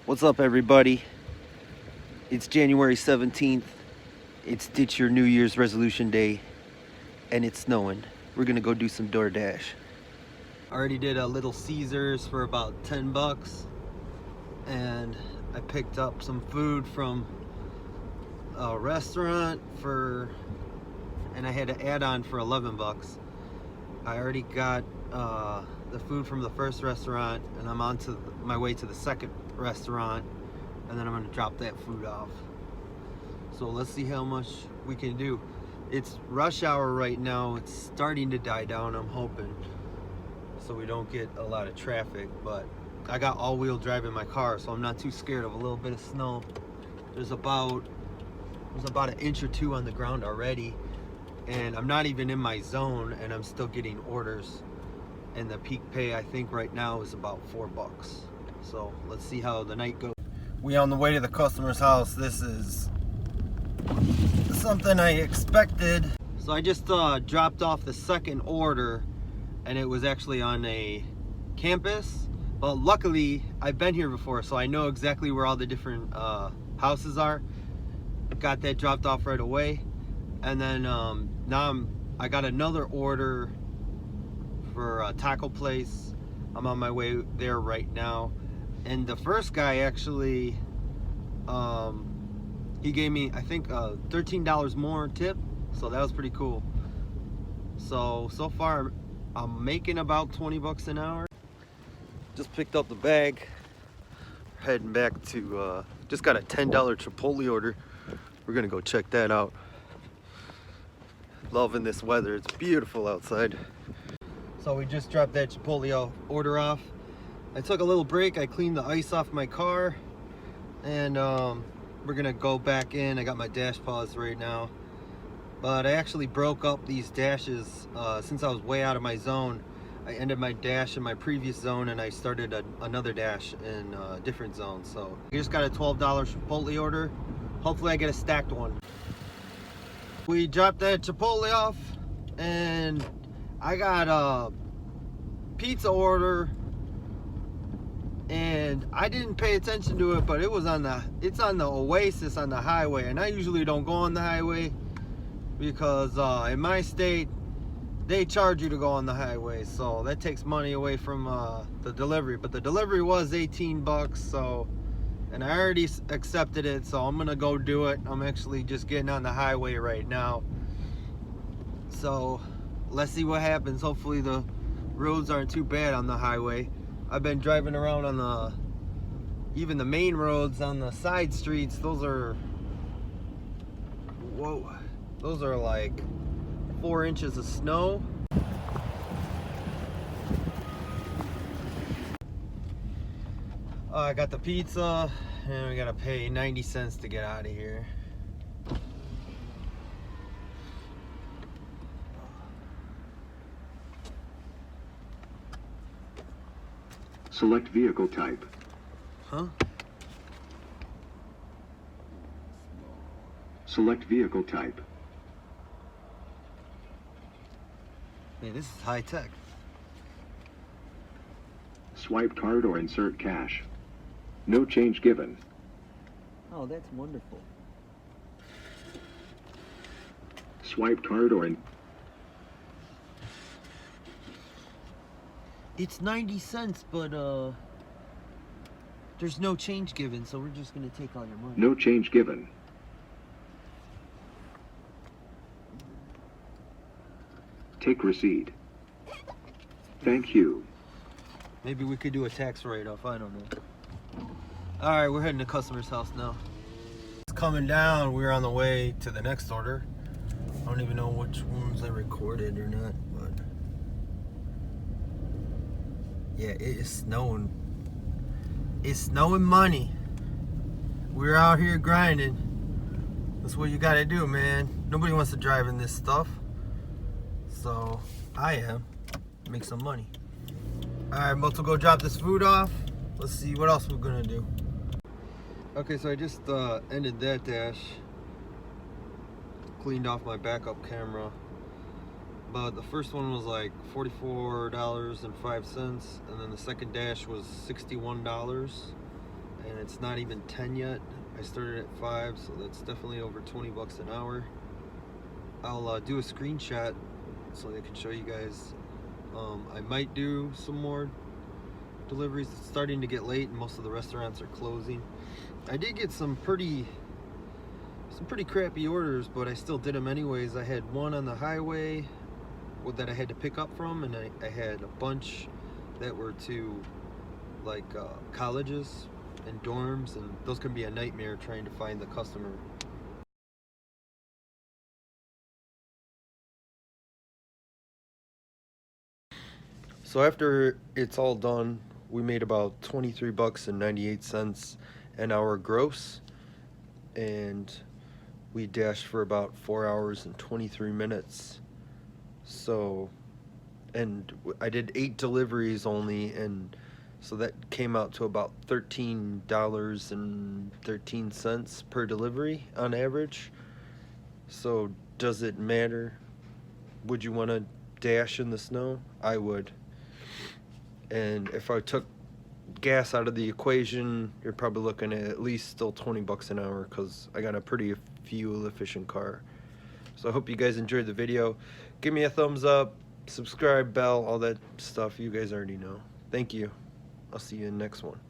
What's up, everybody? It's January 17th. It's Ditch Your New Year's Resolution Day, and it's snowing. We're gonna go do some DoorDash. I already did a Little Caesars for about 10 bucks, and I picked up some food from a restaurant and I had an add-on for 11 bucks. I already got the food from the first restaurant, and I'm on to my way to the second restaurant, and then I'm gonna drop that food off. So let's see how much we can do. It's rush hour right now. It's starting to die down, I'm hoping, so we don't get a lot of traffic, but I got all-wheel drive in my car, so I'm not too scared of a little bit of snow. There's about an inch or two on the ground already, and I'm not even in my zone, and I'm still getting orders. And the peak pay, I think right now, is about 4 bucks. So let's see how the night goes. We on the way to the customer's house. This is something I expected. So I just dropped off the second order, and it was actually on a campus. But luckily, I've been here before, so I know exactly where all the different houses are. Got that dropped off right away. And then now I got another order for a taco place. I'm on my way there right now, and the first guy actually he gave me, I think, $13 more tip, so that was pretty cool. So far I'm making about 20 bucks an hour. Just picked up the bag, heading back to just got a $10 Chipotle order. We're gonna go check that out. Loving this weather, it's beautiful outside. So we just dropped that Chipotle order off. I took a little break. I cleaned the ice off my car, and we're gonna go back in. I got my dash paused right now, but I actually broke up these dashes since I was way out of my zone. I ended my dash in my previous zone, and I started another dash in a different zone. So we just got a $12 Chipotle order. Hopefully I get a stacked one. We dropped that Chipotle off, and I got a pizza order, and I didn't pay attention to it, but it's on the Oasis on the highway, and I usually don't go on the highway because in my state they charge you to go on the highway, so that takes money away from the delivery. But the delivery was 18 bucks, so, and I already accepted it, so I'm gonna go do it. I'm actually just getting on the highway right now, so let's see what happens. Hopefully the roads aren't too bad on the highway. I've been driving around on even the main roads, on the side streets. Those are like 4 inches of snow. I got the pizza, and we gotta pay 90 cents to get out of here. Select vehicle type. Huh? Select vehicle type. Man, this is high tech. Swipe card or insert cash. No change given. Oh, that's wonderful. Swipe card or It's 90 cents, but there's no change given, so we're just gonna take all your money. no change given. Take receipt. Thank you. Maybe we could do a tax write-off, I don't know. All right, we're heading to customer's house now. It's coming down. We're on the way to the next order. I don't even know which ones I recorded or not, but yeah, it is snowing. It's snowing money. We're out here grinding. That's what you gotta do, man. Nobody wants to drive in this stuff, so I am. Make some money. All right, I'm about to go drop this food off. Let's see what else we're gonna do. Okay, so I just ended that dash. Cleaned off my backup camera. But the first one was like $44.05, and then the second dash was $61. and it's not even 10 yet. I started at 5, so that's definitely over 20 bucks an hour. I'll do a screenshot so I can show you guys. I might do some more deliveries. It's starting to get late and most of the restaurants are closing. I did get some pretty crappy orders, but I still did them anyways. I had one on the highway that I had to pick up from, and I had a bunch that were to like colleges and dorms, and those can be a nightmare trying to find the customer. So after it's all done, we made about 23 bucks and 98 cents an hour gross, and we dashed for about 4 hours and 23 minutes. So, and I did 8 deliveries only, and so that came out to about $13.13 per delivery on average. So does it matter? Would you want to dash in the snow? I would. And if I took gas out of the equation, you're probably looking at least still 20 bucks an hour, because I got a pretty fuel efficient car. So I hope you guys enjoyed the video. Give me a thumbs up, subscribe, bell, all that stuff you guys already know. Thank you. I'll see you in the next one.